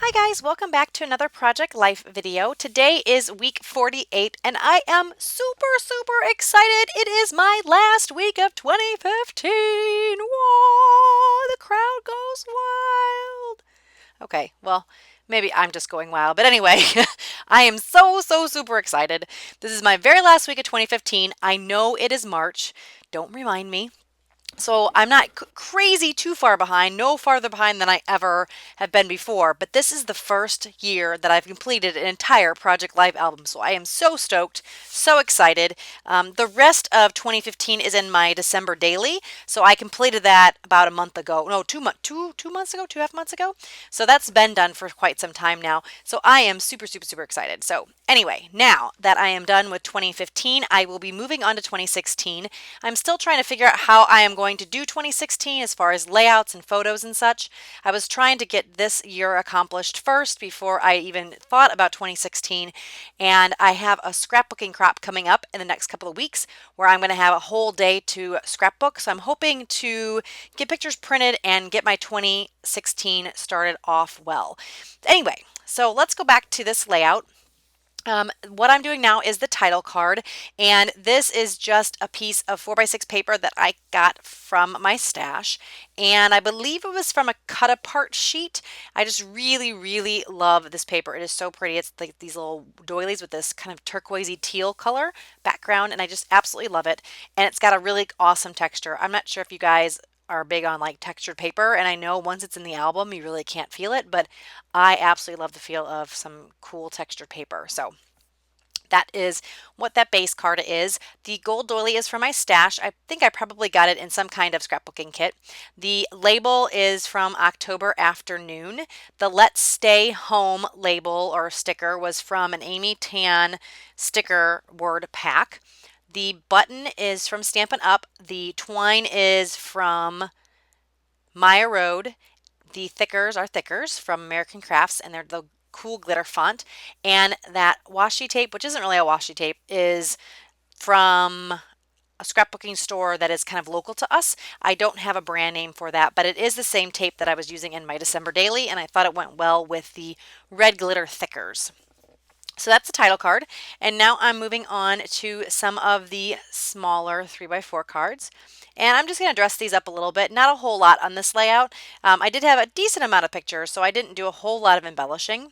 Hi guys, welcome back to another Project Life video. Today is week 48 and I am super excited. It is my last week of 2015. Whoa, the crowd goes wild. Okay, well, maybe I'm just going wild, but anyway, I am so super excited. This is my very last week of 2015. I know it is March. Don't remind me. So I'm not crazy too far behind, no farther behind than I ever have been before, but this is the first year that I've completed an entire Project Live album. So I am so stoked, so excited. The rest of 2015 is in my December daily. So I completed that about a month ago. No, 2 months ago, 2.5 months ago. So that's been done for quite some time now. So I am super excited. So anyway, now that I am done with 2015, I will be moving on to 2016. I'm still trying to figure out how I am going to do 2016 as far as layouts and photos and such. I was trying to get this year accomplished first before I even thought about 2016. And I have a scrapbooking crop coming up in the next couple of weeks where I'm going to have a whole day to scrapbook. So I'm hoping to get pictures printed and get my 2016 started off well. Anyway, so let's go back to this layout. What I'm doing now is the title card, and this is just a piece of 4x6 paper that I got from my stash, and I believe it was from a cut apart sheet. I just really love this paper. It is so pretty. It's like these little doilies with this kind of turquoisey teal color background, and I just absolutely love it. And it's got a really awesome texture. I'm not sure if you guys are big on like textured paper, and I know once it's in the album you really can't feel it, but I absolutely love the feel of some cool textured paper. So that is what that base card is. The gold doily is from my stash. I think I probably got it in some kind of scrapbooking kit. The label is from October Afternoon. The Let's Stay Home label or sticker was from an Amy Tan sticker word pack. The button is from Stampin' Up. The twine is from Maya Road. The thickers are thickers from American Crafts, and they're the cool glitter font. And that washi tape, which isn't really a washi tape, is from a scrapbooking store that is kind of local to us. I don't have a brand name for that, but it is the same tape that I was using in my December daily, and I thought it went well with the red glitter thickers. So that's the title card. And now I'm moving on to some of the smaller 3x4 cards. And I'm just going to dress these up a little bit. Not a whole lot on this layout. I did have a decent amount of pictures, so I didn't do a whole lot of embellishing.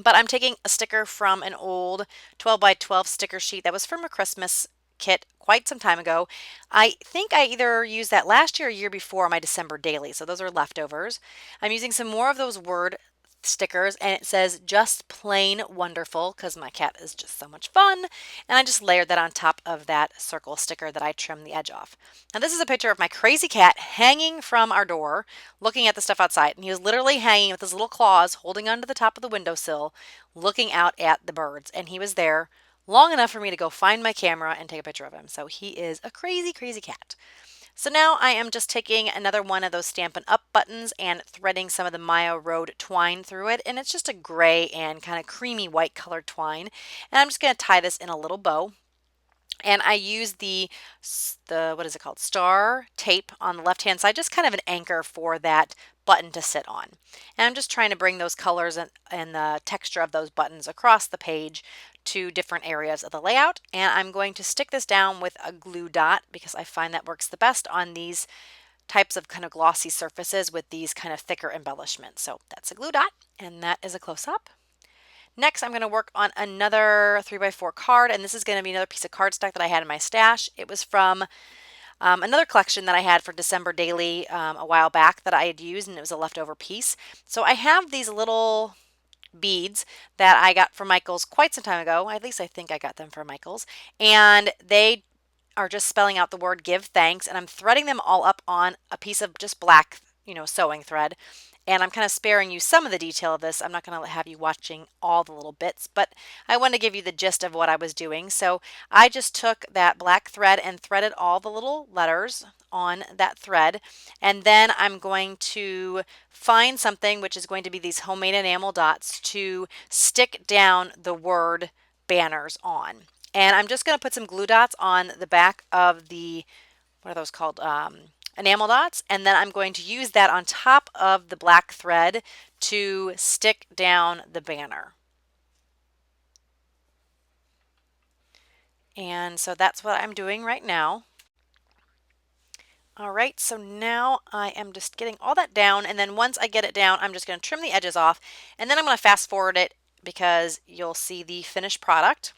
But I'm taking a sticker from an old 12 by 12 sticker sheet that was from a Christmas kit quite some time ago. I think I either used that last year or year before my December daily, so those are leftovers. I'm using some more of those word stickers, and it says just plain wonderful because my cat is just so much fun, and I just layered that on top of that circle sticker that I trimmed the edge off. Now this is a picture of my crazy cat hanging from our door looking at the stuff outside, and he was literally hanging with his little claws holding onto the top of the windowsill looking out at the birds, and he was there long enough for me to go find my camera and take a picture of him. So he is a crazy cat. So now I am just taking another one of those Stampin' Up buttons and threading some of the Maya Road twine through it. And it's just a gray and kind of creamy white colored twine. And I'm just going to tie this in a little bow. And I use the what is it called, star tape on the left hand side, just kind of an anchor for that button to sit on. And I'm just trying to bring those colors and the texture of those buttons across the page to different areas of the layout. And I'm going to stick this down with a glue dot because I find that works the best on these types of kind of glossy surfaces with these kind of thicker embellishments. So that's a glue dot, and that is a close-up. Next, I'm going to work on another 3x4 card, and this is going to be another piece of cardstock that I had in my stash. It was from another collection that I had for December Daily a while back that I had used, and it was a leftover piece. So I have these little beads that I got from Michaels quite some time ago. At least I think I got them from Michaels, and they are just spelling out the word give thanks, and I'm threading them all up on a piece of just black, sewing thread. And I'm kind of sparing you some of the detail of this. I'm not going to have you watching all the little bits, but I want to give you the gist of what I was doing. So I just took that black thread and threaded all the little letters on that thread. And then I'm going to find something, which is going to be these homemade enamel dots, to stick down the word banners on. And I'm just going to put some glue dots on the back of the, what are those called? enamel dots, and then I'm going to use that on top of the black thread to stick down the banner. And so that's what I'm doing right now. All right, so now I am just getting all that down, and then once I get it down, I'm just going to trim the edges off, and then I'm going to fast forward it because you'll see the finished product.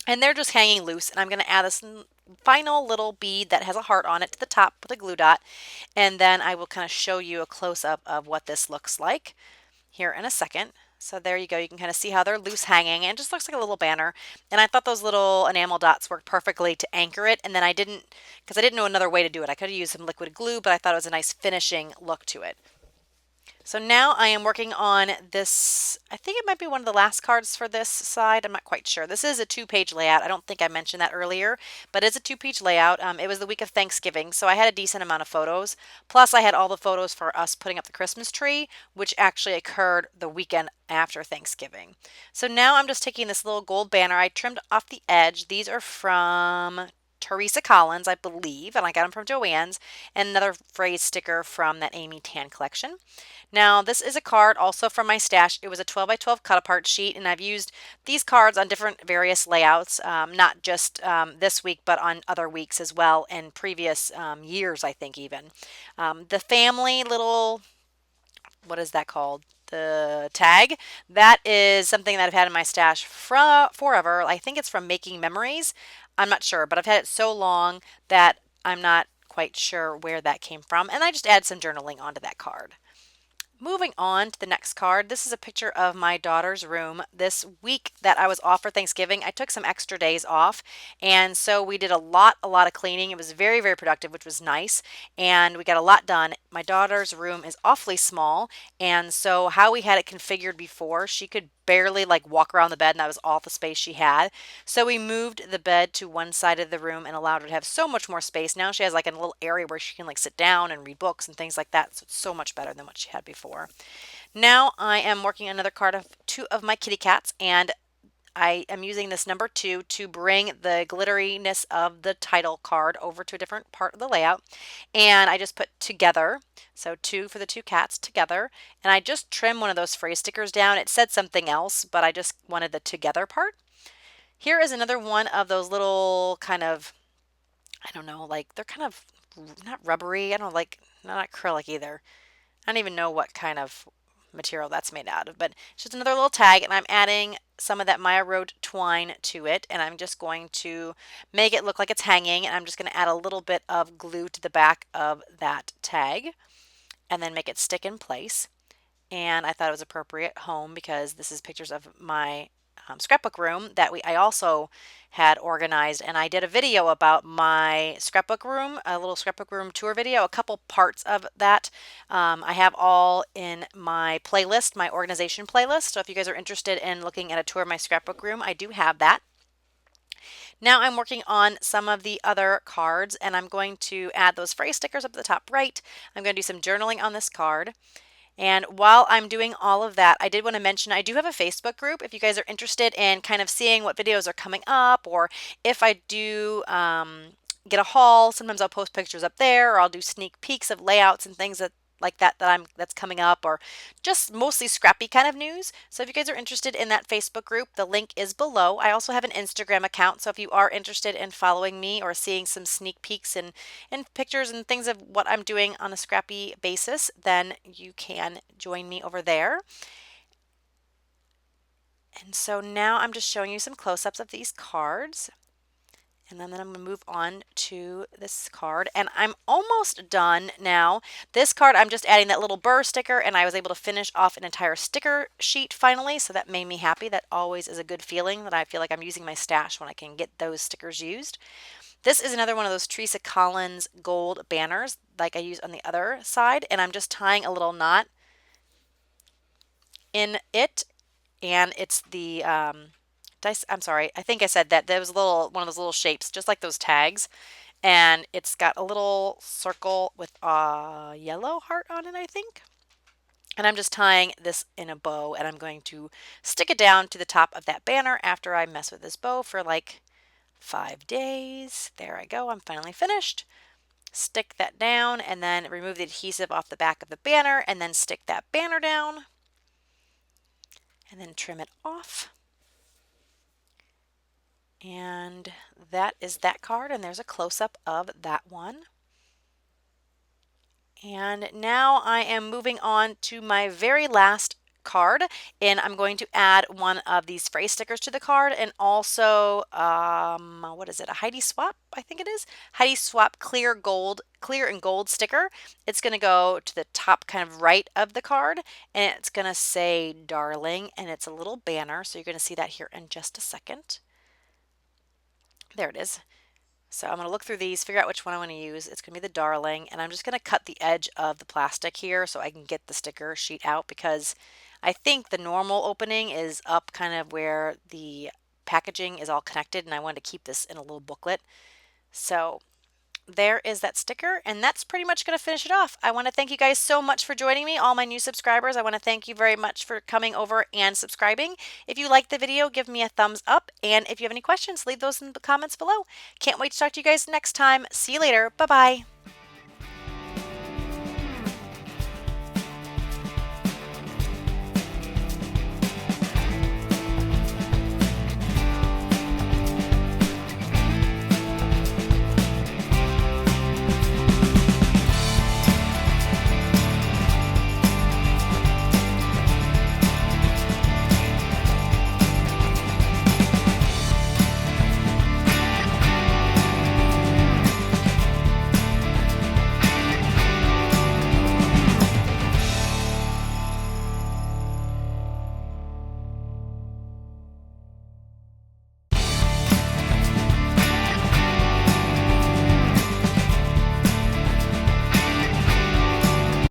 And they're just hanging loose, and I'm going to add this final little bead that has a heart on it to the top with a glue dot, and then I will kind of show you a close-up of what this looks like here in a second. So there you go. You can kind of see how they're loose hanging, and it just looks like a little banner. And I thought those little enamel dots worked perfectly to anchor it. And then I didn't, because I didn't know another way to do it. I could have used some liquid glue, but I thought it was a nice finishing look to it. So now I am working on this. I think it might be one of the last cards for this side. I'm not quite sure. This is a 2-page layout. I don't think I mentioned that earlier, but it's a 2-page layout. It was the week of Thanksgiving, so I had a decent amount of photos. Plus, I had all the photos for us putting up the Christmas tree, which actually occurred the weekend after Thanksgiving. So now I'm just taking this little gold banner. I trimmed off the edge. These are from Teresa Collins, I believe, and I got them from Joann's, and another phrase sticker from that Amy Tan collection. Now, this is a card also from my stash. It was a 12 by 12 cut apart sheet, and I've used these cards on different various layouts, not just this week, but on other weeks as well, and previous years, I think even. The family little, what is that called? The tag, that is something that I've had in my stash forever. I think it's from Making Memories. I'm not sure, but I've had it so long that I'm not quite sure where that came from. And I just add some journaling onto that card. Moving on to the next card, this is a picture of my daughter's room. This week that I was off for Thanksgiving, I took some extra days off, and so we did a lot of cleaning. It was very, very productive, which was nice, and we got a lot done. My daughter's room is awfully small, and so how we had it configured before, she could barely like walk around the bed, and that was all the space she had. So we moved the bed to one side of the room and allowed her to have so much more space. Now she has like a little area where she can like sit down and read books and things like that. So it's so much better than what she had before. Now I am working on another card of 2 of my kitty cats, and I am using this number 2 to bring the glitteriness of the title card over to a different part of the layout. And I just put together, so 2 for the 2 cats together. And I just trimmed one of those phrase stickers down. It said something else, but I just wanted the together part. Here is another one of those little kind of, I don't know, like they're kind of not rubbery. I don't like, not acrylic either. I don't even know what kind of material that's made out of, but it's just another little tag, and I'm adding some of that Maya Road twine to it, and I'm just going to make it look like it's hanging, and I'm just going to add a little bit of glue to the back of that tag and then make it stick in place. And I thought it was appropriate home because this is pictures of my scrapbook room that I also had organized, and I did a video about my scrapbook room, a little scrapbook room tour video, a couple parts of that. I have all in my playlist, my organization playlist. So if you guys are interested in looking at a tour of my scrapbook room, I do have that. Now I'm working on some of the other cards, and I'm going to add those phrase stickers up at the top right. I'm going to do some journaling on this card. And while I'm doing all of that, I did want to mention I do have a Facebook group if you guys are interested in kind of seeing what videos are coming up, or if I do get a haul, sometimes I'll post pictures up there, or I'll do sneak peeks of layouts and things like that's coming up, or just mostly scrappy kind of news. So if you guys are interested in that Facebook group, the link is below. I also have an Instagram account, so if you are interested in following me or seeing some sneak peeks and pictures and things of what I'm doing on a scrappy basis, then you can join me over there. And so now I'm just showing you some close-ups of these cards. And then I'm going to move on to this card, and I'm almost done now. This card, I'm just adding that little burr sticker, and I was able to finish off an entire sticker sheet finally, so that made me happy. That always is a good feeling, that I feel like I'm using my stash when I can get those stickers used. This is another one of those Teresa Collins gold banners like I used on the other side, and I'm just tying a little knot in it, and it's the I'm sorry, I think I said that there was a little one of those little shapes, just like those tags, and it's got a little circle with a yellow heart on it, I think. And I'm just tying this in a bow, and I'm going to stick it down to the top of that banner after I mess with this bow for like 5 days. There I go, I'm finally finished. stick that down, and then remove the adhesive off the back of the banner, and then stick that banner down, and then trim it off. And that is that card, and there's a close-up of that one. And now I am moving on to my very last card, and I'm going to add one of these phrase stickers to the card, and also what is it, a Heidi Swap, I think it is, Heidi Swap clear and gold sticker. It's going to go to the top kind of right of the card, and it's going to say darling, and it's a little banner, so you're going to see that here in just a second. There it is. So I'm going to look through these, figure out which one I want to use. It's going to be the darling, and I'm just going to cut the edge of the plastic here so I can get the sticker sheet out, because I think the normal opening is up kind of where the packaging is all connected, and I wanted to keep this in a little booklet. So there is that sticker, and that's pretty much going to finish it off. I want to thank you guys so much for joining me, all my new subscribers. I want to thank you very much for coming over and subscribing. If you liked the video, give me a thumbs up, and if you have any questions, leave those in the comments below. Can't wait to talk to you guys next time. See you later. Bye-bye.